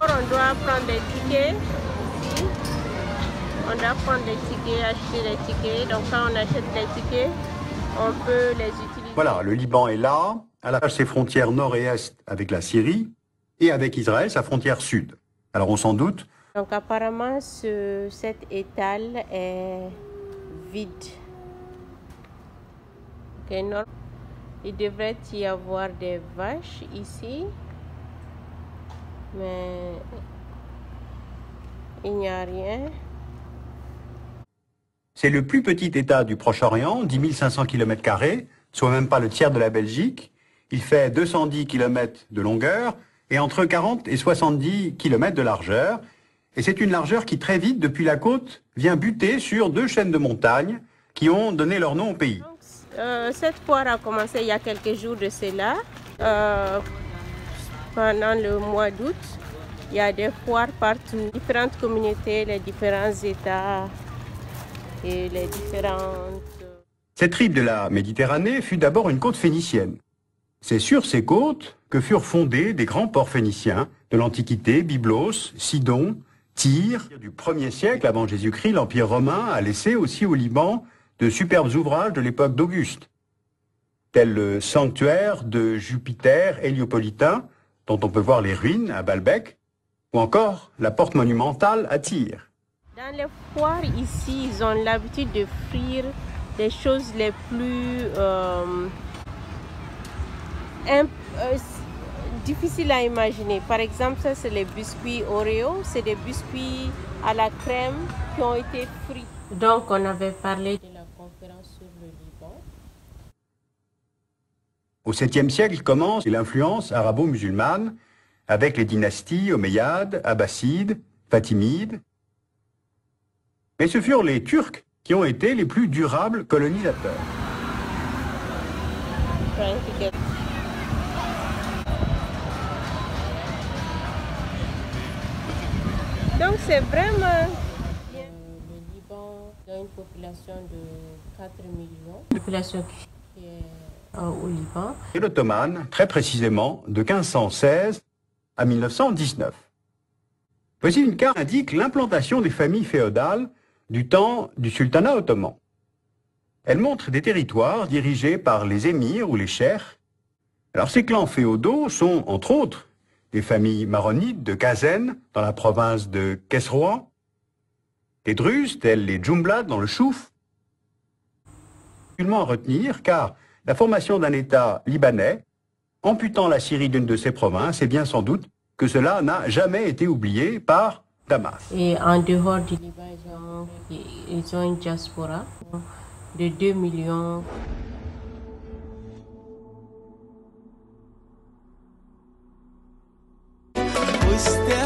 On doit prendre des tickets. On doit prendre des tickets, acheter des tickets. Donc quand on achète des tickets, on peut les utiliser. Voilà, le Liban est là, à la ses frontières nord et est avec la Syrie, et avec Israël, sa frontière sud. Alors on s'en doute. Donc apparemment, cet étal est vide. Okay, non. Il devrait y avoir des vaches ici, mais il n'y a rien. C'est le plus petit État du Proche-Orient, 10 500 km², soit même pas le tiers de la Belgique. Il fait 210 km de longueur et entre 40 et 70 km de largeur. Et c'est une largeur qui, très vite, depuis la côte, vient buter sur deux chaînes de montagnes qui ont donné leur nom au pays. Cette foire a commencé il y a quelques jours de cela. Pendant le mois d'août, il y a des foires partout. Différentes communautés, les différents États et les différentes... Cette rive de la Méditerranée fut d'abord une côte phénicienne. C'est sur ces côtes que furent fondés des grands ports phéniciens de l'Antiquité, Byblos, Sidon, Tyr. Du 1er siècle avant Jésus-Christ, l'Empire romain a laissé aussi au Liban de superbes ouvrages de l'époque d'Auguste, tels le sanctuaire de Jupiter héliopolitain, dont on peut voir les ruines à Baalbek, ou encore la porte monumentale à Tyr. Dans les foires ici, ils ont l'habitude d'offrir des choses les plus difficiles à imaginer. Par exemple, ça c'est les biscuits Oreo, c'est des biscuits à la crème qui ont été frits. Donc on avait parlé de la conférence sur le Liban. Au 7e siècle commence l'influence arabo-musulmane avec les dynasties omeyyades, abbassides, fatimides. Mais ce furent les Turcs qui ont été les plus durables colonisateurs. Donc c'est vraiment... Le Liban a une population de 4 millions. La population qui est au Liban. Et l'ottomane, très précisément, de 1516 à 1919. Voici une carte qui indique l'implantation des familles féodales du temps du sultanat ottoman. Elle montre des territoires dirigés par les émirs ou les cheikhs. Alors ces clans féodaux sont, entre autres, des familles maronites de Kazen, dans la province de Kesrouan, des Druzes, tels les Djumblad dans le Chouf. À retenir, car la formation d'un État libanais, amputant la Syrie d'une de ses provinces, et bien sans doute que cela n'a jamais été oublié par Damas. Et en dehors du Liban, ils ont une diaspora de 2 millions. وسط